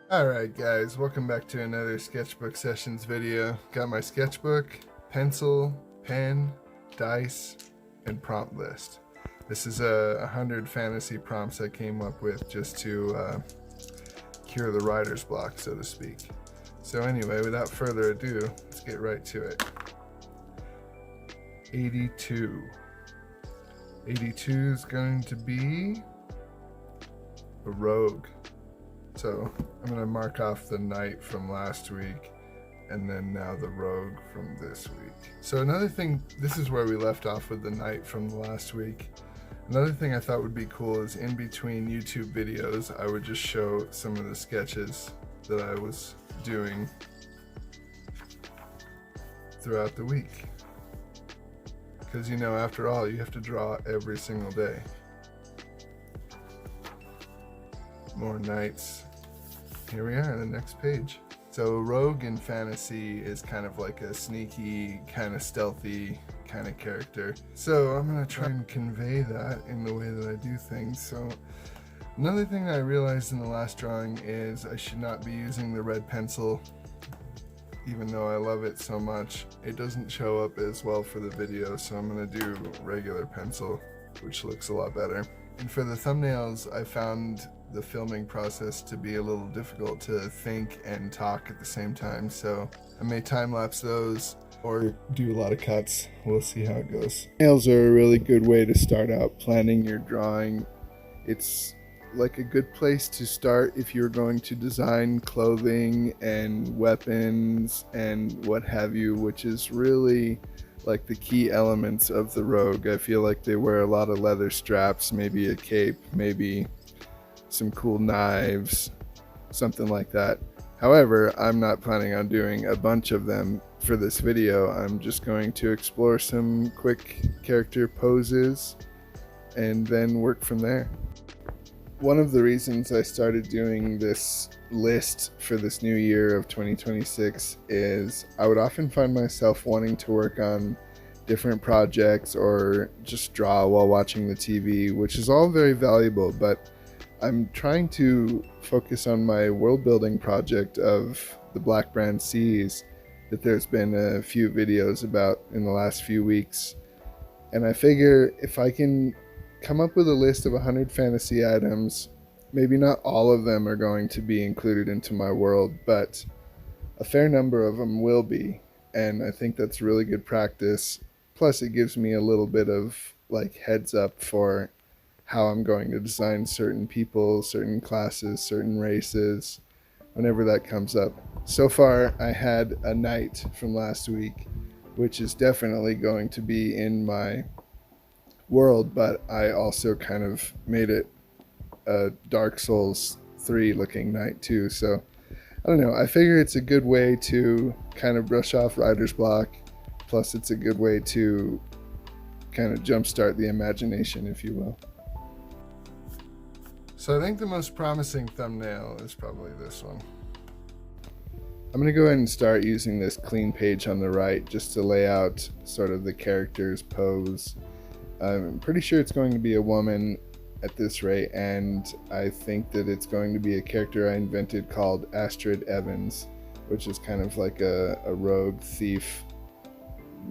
Alright guys, welcome back to another Sketchbook Sessions video. Got my sketchbook, pencil, pen, dice, and prompt list. This is 100 fantasy prompts I came up with just to cure the writer's block, so to speak. So anyway, without further ado, let's get right to it. 82. 82 is going to be a rogue. So I'm going to mark off the knight from last week and then now the rogue from this week. So another thing, this is where we left off with the knight from the last week. Another thing I thought would be cool is in between YouTube videos, I would just show some of the sketches that I was doing throughout the week. Because you know, after all, you have to draw every single day. More knights. Here we are on the next page. So rogue in fantasy is kind of like a sneaky, kind of stealthy kind of character. So I'm gonna try and convey that in the way that I do things. So another thing I realized in the last drawing is I should not be using the red pencil. Even though I love it so much, it doesn't show up as well for the video, so I'm gonna do regular pencil, which looks a lot better. And for the thumbnails, I found the filming process to be a little difficult to think and talk at the same time, so I may time-lapse those or do a lot of cuts. We'll see how it goes. Thumbnails are a really good way to start out planning your drawing. It's like a good place to start if you're going to design clothing and weapons and what have you, which is really like the key elements of the rogue. I feel like they wear a lot of leather straps, maybe a cape, maybe some cool knives, something like that. However, I'm not planning on doing a bunch of them for this video. I'm just going to explore some quick character poses and then work from there. One of the reasons I started doing this list for this new year of 2026 is I would often find myself wanting to work on different projects or just draw while watching the TV, which is all very valuable, but I'm trying to focus on my world building project of the Black Brand Seas that there's been a few videos about in the last few weeks. And I figure if I can come up with a list of 100 fantasy items, maybe not all of them are going to be included into my world, but a fair number of them will be. And I think that's really good practice. Plus it gives me a little bit of like heads up for how I'm going to design certain people, certain classes, certain races, whenever that comes up. So far, I had a knight from last week, which is definitely going to be in my world, but I also kind of made it a Dark Souls 3 looking knight too. So I don't know, I figure it's a good way to kind of brush off writer's block. Plus it's a good way to kind of jumpstart the imagination, if you will. So I think the most promising thumbnail is probably this one. I'm going to go ahead and start using this clean page on the right just to lay out sort of the character's pose. I'm pretty sure it's going to be a woman at this rate, and I think that it's going to be a character I invented called Astrid Evans, which is kind of like a rogue thief,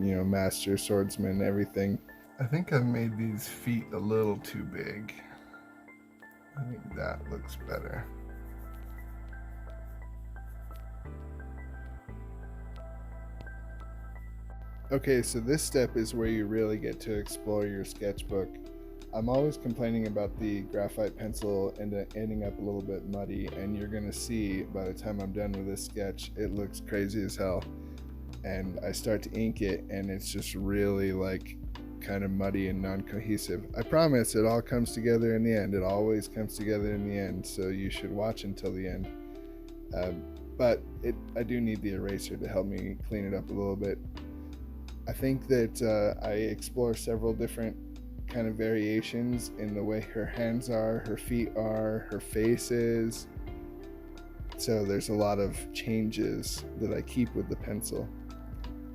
you know, master swordsman, everything. I think I've made these feet a little too big. I think that looks better. Okay, so this step is where you really get to explore your sketchbook. I'm always complaining about the graphite pencil ending up a little bit muddy, and you're gonna see by the time I'm done with this sketch, it looks crazy as hell. And I start to ink it, and it's just really like kind of muddy and non-cohesive. I promise it all comes together in the end. It always comes together in the end, so you should watch until the end. But I do need the eraser to help me clean it up a little bit. I think that I explore several different kind of variations in the way her hands are, her feet are, her face is. So there's a lot of changes that I keep with the pencil.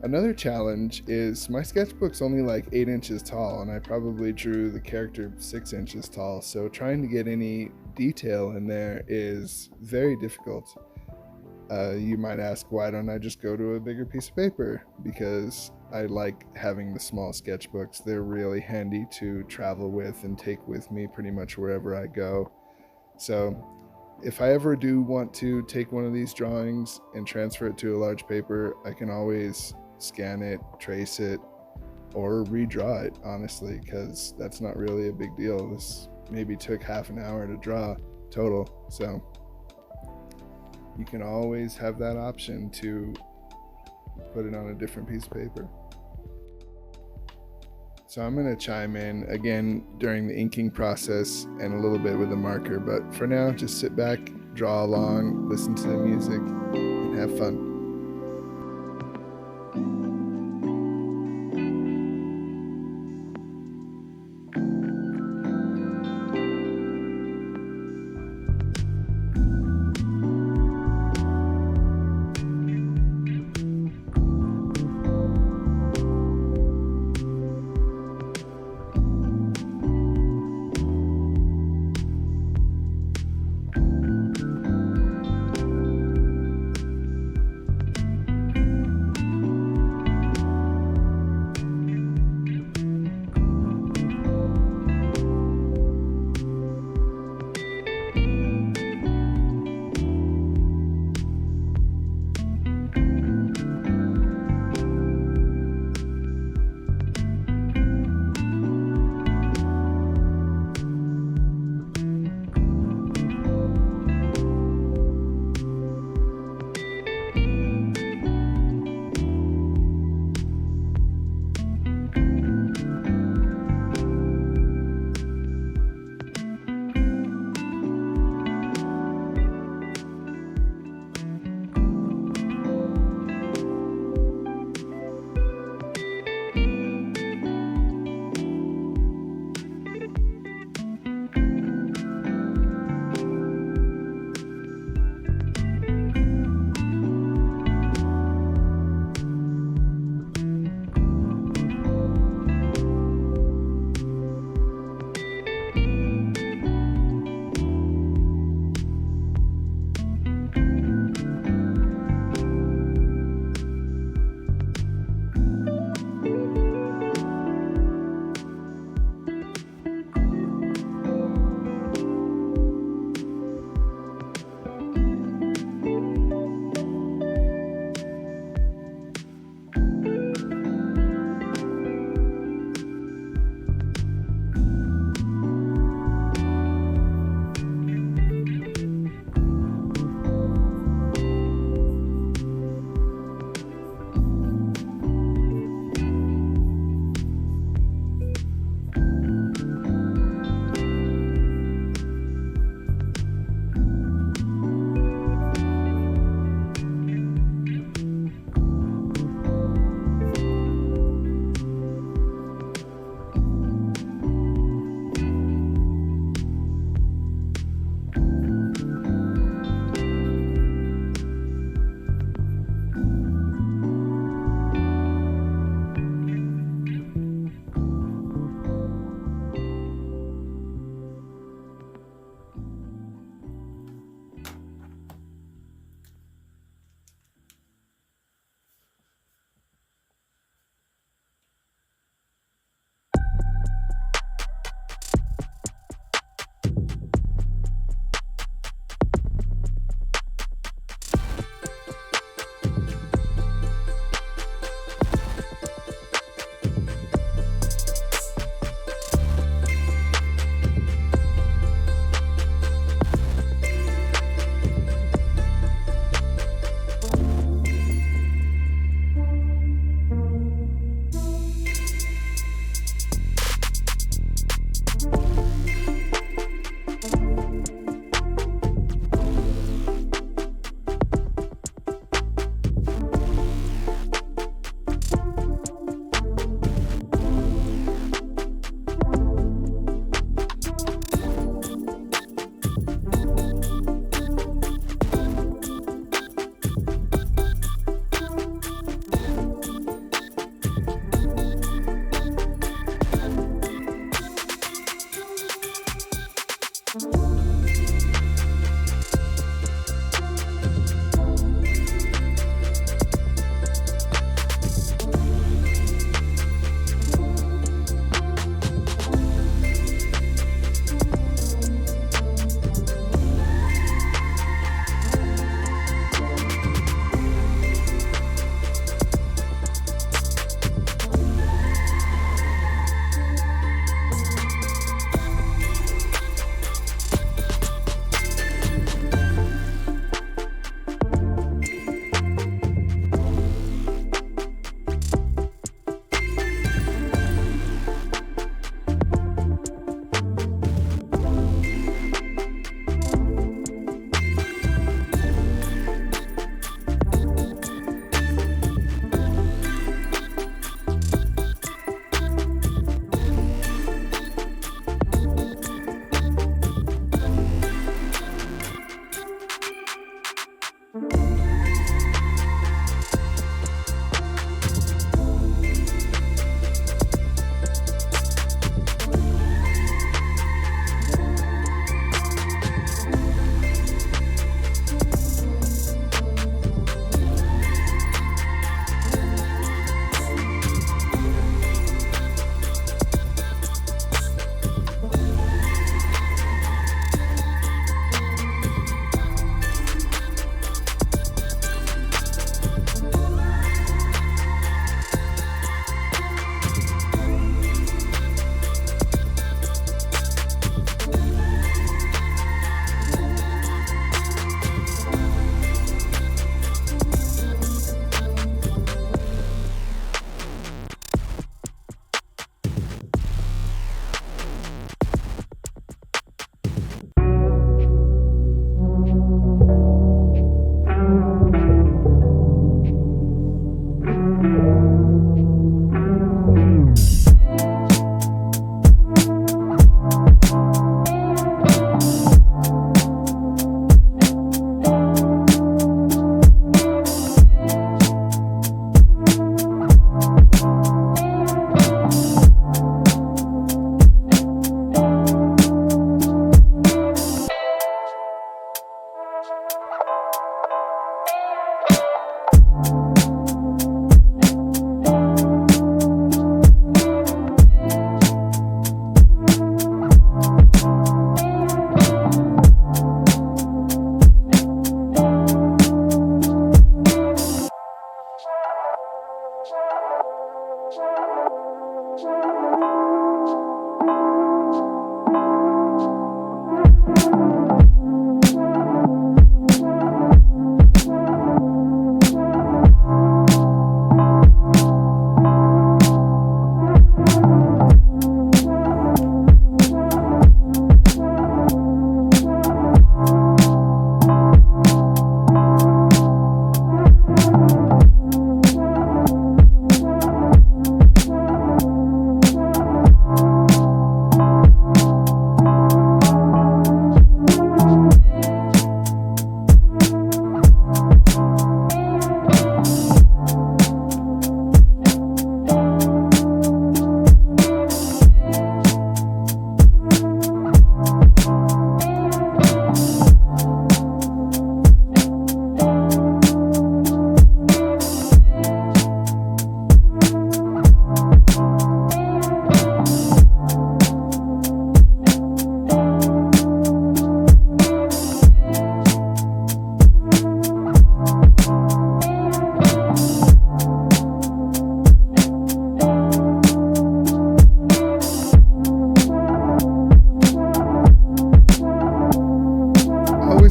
Another challenge is my sketchbook's only like 8 inches tall, and I probably drew the character 6 inches tall, so trying to get any detail in there is very difficult. You might ask, why don't I just go to a bigger piece of paper? Because I like having the small sketchbooks. They're really handy to travel with and take with me pretty much wherever I go. So if I ever do want to take one of these drawings and transfer it to a large paper, I can always scan it, trace it, or redraw it, honestly, because that's not really a big deal. This maybe took half an hour to draw total, so you can always have that option to put it on a different piece of paper. So I'm going to chime in again during the inking process and a little bit with a marker, but for now, just sit back, draw along, listen to the music, and have fun.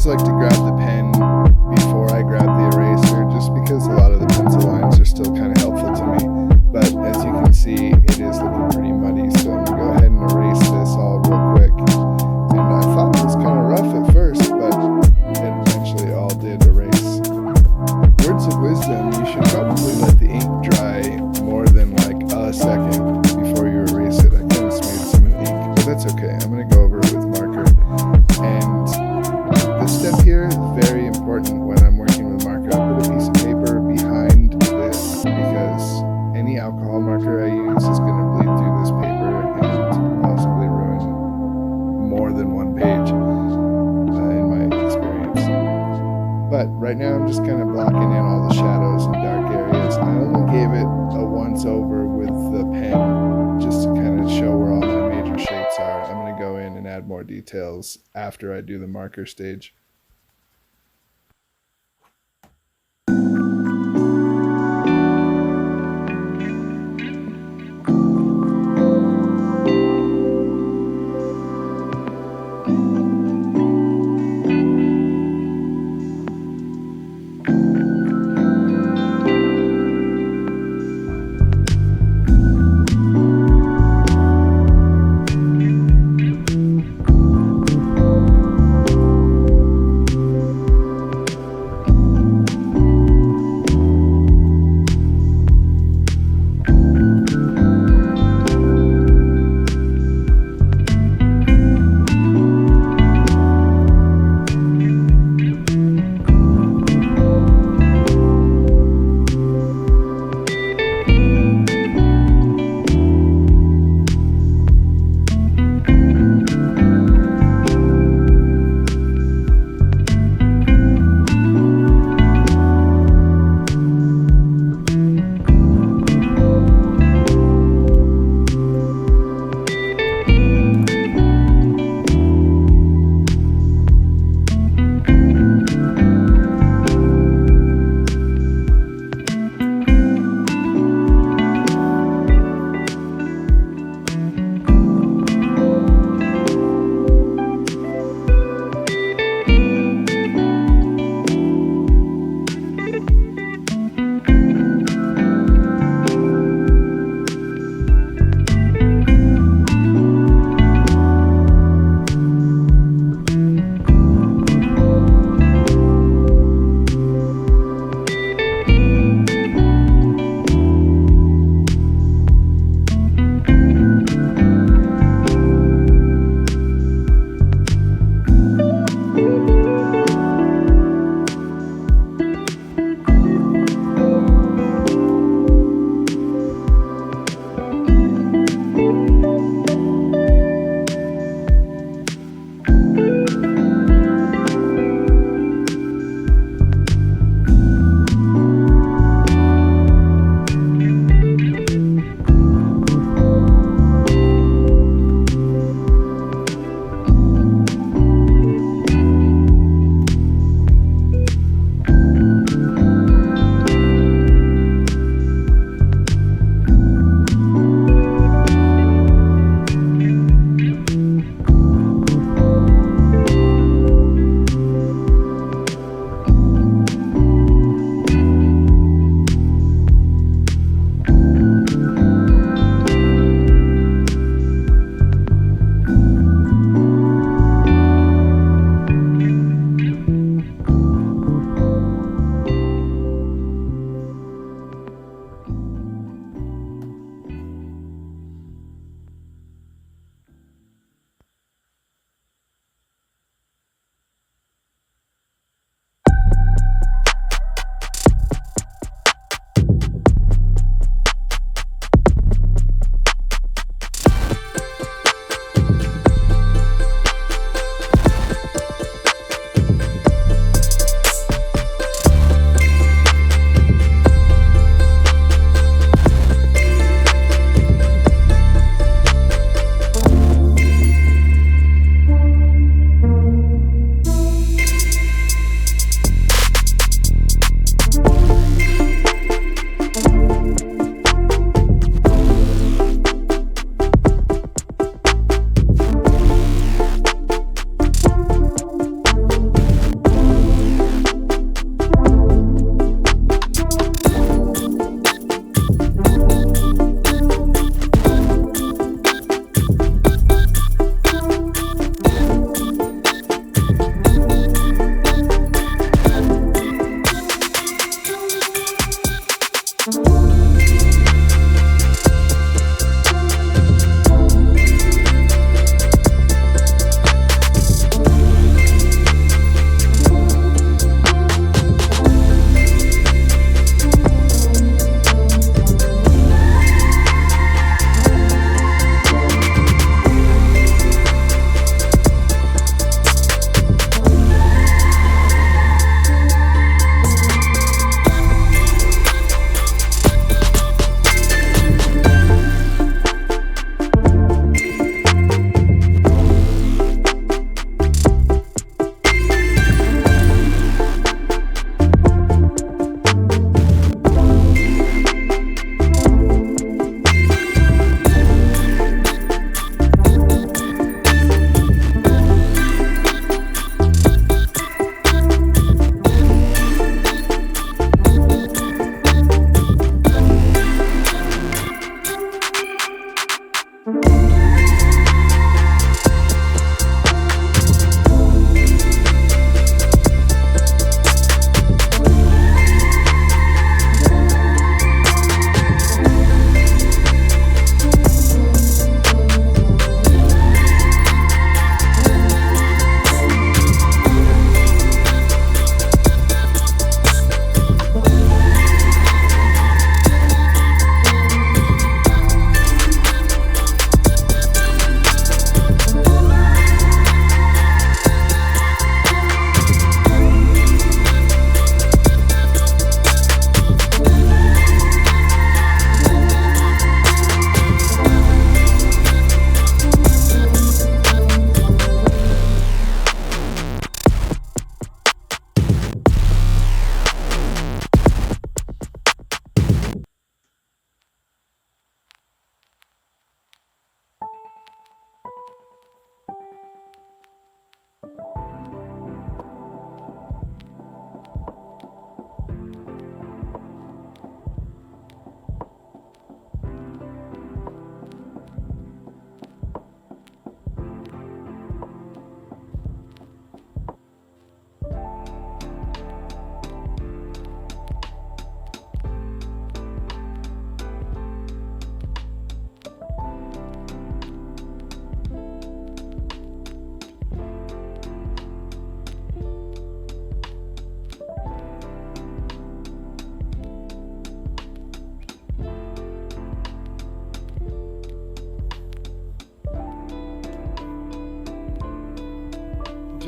Like to grab the pen before I grab the eraser, just because a lot of the pencil lines are still kind of helpful to me. But as you can see, it is looking pretty muddy, so I'm gonna go ahead and erase this all real quick. And I thought it was kind of rough at first, but it eventually all did erase. Words of wisdom: you should probably let the ink dry more than like a second before you erase it. That kind of smeared some of the ink, but that's okay. I'm gonna go over it with marker. And this step here is very important when I'm working with marker. I put a piece of paper behind this because any alcohol marker I use is going to bleed through this paper and possibly ruin more than one page in my experience. But right now I'm just kind of blocking in all the shadows and dark areas. I only gave it a once over with the pen just to kind of show where all my major shapes are. I'm going to go in and add more details after I do the marker stage.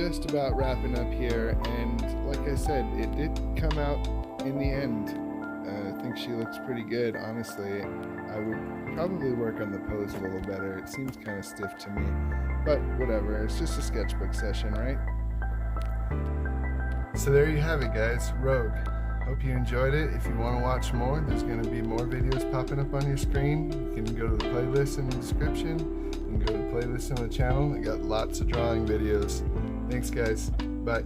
just about wrapping up here, and like I said, it did come out in the end. I think she looks pretty good, honestly. I would probably work on the pose a little better. It seems kind of stiff to me, but whatever. It's just a sketchbook session, right? So there you have it, guys. Rogue. Hope you enjoyed it. If you want to watch more, there's going to be more videos popping up on your screen. You can go to the playlist in the description. You can go to the playlist on the channel. I got lots of drawing videos. Thanks, guys. Bye.